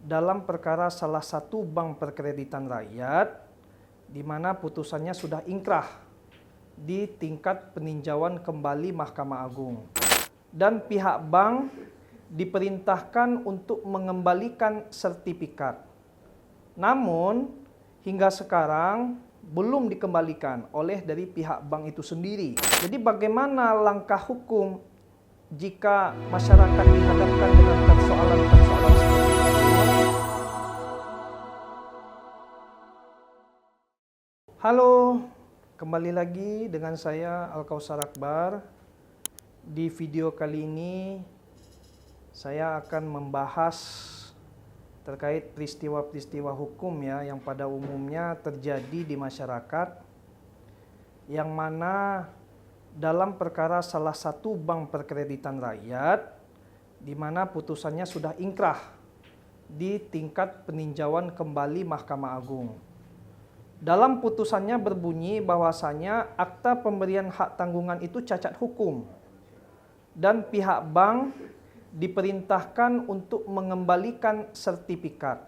dalam perkara salah satu bank perkreditan rakyat di mana putusannya sudah ingkrah di tingkat peninjauan kembali Mahkamah Agung. Dan pihak bank diperintahkan untuk mengembalikan sertifikat. Namun hingga sekarang belum dikembalikan oleh dari pihak bank itu sendiri. Jadi bagaimana langkah hukum jika masyarakat dihadapkan dengan persoalan-persoalan seperti itu? Halo, kembali lagi dengan saya Al-Kausar Akbar. Di video kali ini saya akan membahas terkait peristiwa-peristiwa hukum yang pada umumnya terjadi di masyarakat, yang mana dalam perkara salah satu bank perkreditan rakyat di mana putusannya sudah ingkrah di tingkat peninjauan kembali Mahkamah Agung. Dalam putusannya berbunyi bahwasanya akta pemberian hak tanggungan itu cacat hukum dan pihak bank diperintahkan untuk mengembalikan sertifikat.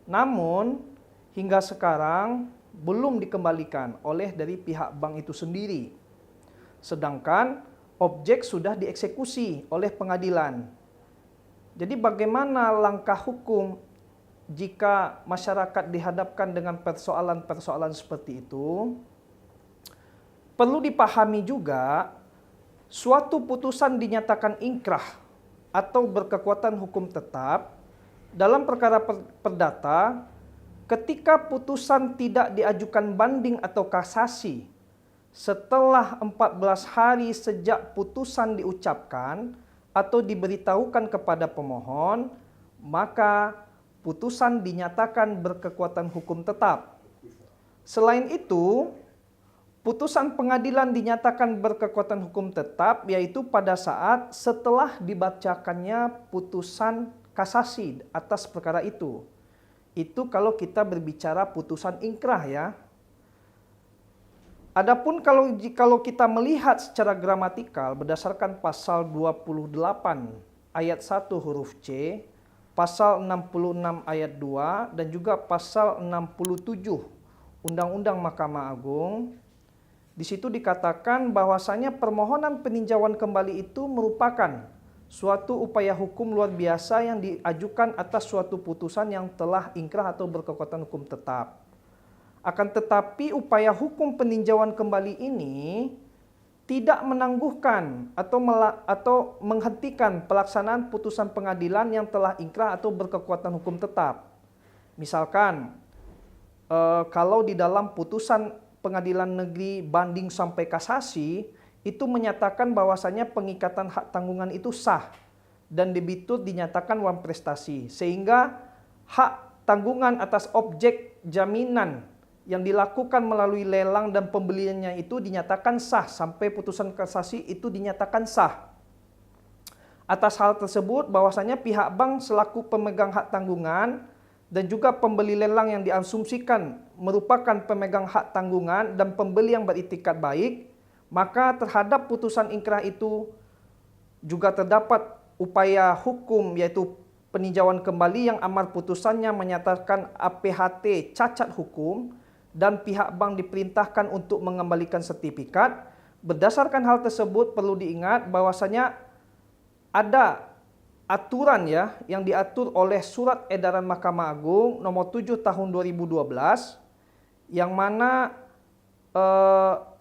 Namun hingga sekarang belum dikembalikan oleh dari pihak bank itu sendiri. Sedangkan objek sudah dieksekusi oleh pengadilan. Jadi bagaimana langkah hukum jika masyarakat dihadapkan dengan persoalan-persoalan seperti itu? Perlu dipahami juga, suatu putusan dinyatakan ingkrah atau berkekuatan hukum tetap dalam perkara perdata ketika putusan tidak diajukan banding atau kasasi setelah 14 hari sejak putusan diucapkan atau diberitahukan kepada pemohon, maka putusan dinyatakan berkekuatan hukum tetap. Selain itu, putusan pengadilan dinyatakan berkekuatan hukum tetap yaitu pada saat setelah dibacakannya putusan kasasi atas perkara itu. Itu kalau kita berbicara putusan ingkrah ya. Adapun kalau kita melihat secara gramatikal berdasarkan pasal 28 ayat 1 huruf C, pasal 66 ayat 2 dan juga pasal 67 Undang-Undang Mahkamah Agung, di situ dikatakan bahwasanya permohonan peninjauan kembali itu merupakan suatu upaya hukum luar biasa yang diajukan atas suatu putusan yang telah ingkrah atau berkekuatan hukum tetap. Akan tetapi upaya hukum peninjauan kembali ini tidak menangguhkan atau menghentikan pelaksanaan putusan pengadilan yang telah ingkrah atau berkekuatan hukum tetap. Misalkan kalau di dalam putusan Pengadilan Negeri banding sampai kasasi itu menyatakan bahwasanya pengikatan hak tanggungan itu sah dan debitur dinyatakan uang prestasi, sehingga hak tanggungan atas objek jaminan yang dilakukan melalui lelang dan pembeliannya itu dinyatakan sah sampai putusan kasasi itu dinyatakan sah. Atas hal tersebut bahwasanya pihak bank selaku pemegang hak tanggungan dan juga pembeli lelang yang diasumsikan merupakan pemegang hak tanggungan dan pembeli yang beritikat baik, maka terhadap putusan ingkrah itu juga terdapat upaya hukum yaitu peninjauan kembali yang amar putusannya menyatakan APHT cacat hukum dan pihak bank diperintahkan untuk mengembalikan sertifikat. Berdasarkan hal tersebut perlu diingat bahwasanya ada aturan yang diatur oleh Surat Edaran Mahkamah Agung nomor 7 tahun 2012 yang mana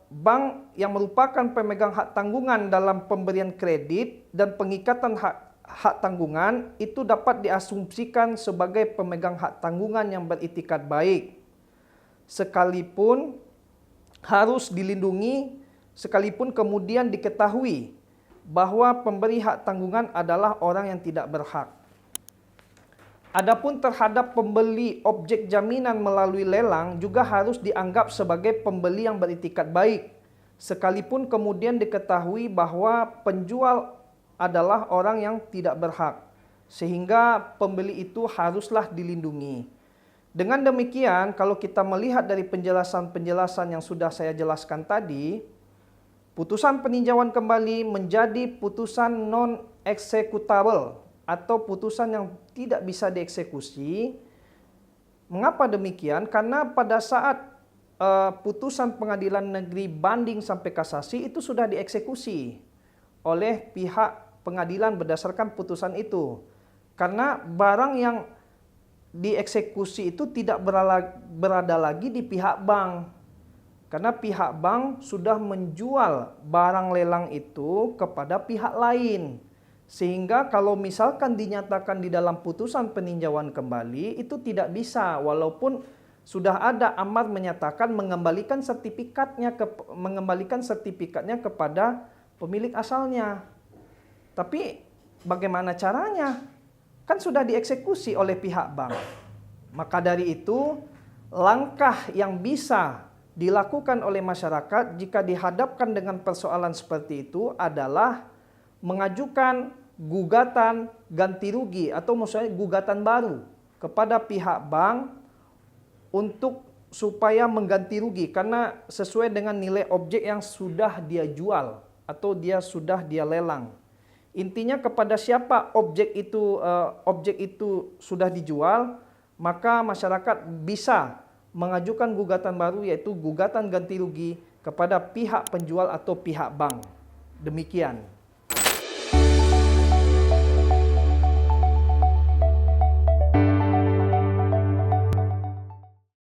bank yang merupakan pemegang hak tanggungan dalam pemberian kredit dan pengikatan hak tanggungan itu dapat diasumsikan sebagai pemegang hak tanggungan yang beritikat baik, sekalipun harus dilindungi, sekalipun kemudian diketahui bahwa pemberi hak tanggungan adalah orang yang tidak berhak. Adapun terhadap pembeli objek jaminan melalui lelang juga harus dianggap sebagai pembeli yang beritikat baik, sekalipun kemudian diketahui bahwa penjual adalah orang yang tidak berhak, sehingga pembeli itu haruslah dilindungi. Dengan demikian, kalau kita melihat dari penjelasan-penjelasan yang sudah saya jelaskan tadi, putusan peninjauan kembali menjadi putusan non-executable atau putusan yang tidak bisa dieksekusi. Mengapa demikian? Karena pada saat putusan pengadilan negeri banding sampai kasasi itu sudah dieksekusi oleh pihak pengadilan berdasarkan putusan itu. Karena barang yang dieksekusi itu tidak berada lagi di pihak bank. Karena pihak bank sudah menjual barang lelang itu kepada pihak lain. Sehingga kalau misalkan dinyatakan di dalam putusan peninjauan kembali itu tidak bisa, walaupun sudah ada amar menyatakan mengembalikan sertifikatnya kepada pemilik asalnya. Tapi bagaimana caranya? Kan sudah dieksekusi oleh pihak bank. Maka dari itu, langkah yang bisa dilakukan oleh masyarakat jika dihadapkan dengan persoalan seperti itu adalah mengajukan gugatan ganti rugi atau maksudnya gugatan baru kepada pihak bank untuk supaya mengganti rugi karena sesuai dengan nilai objek yang sudah dia jual atau sudah dia lelang. Intinya kepada siapa objek itu sudah dijual, maka masyarakat bisa mengajukan gugatan baru yaitu gugatan ganti rugi kepada pihak penjual atau pihak bank. Demikian.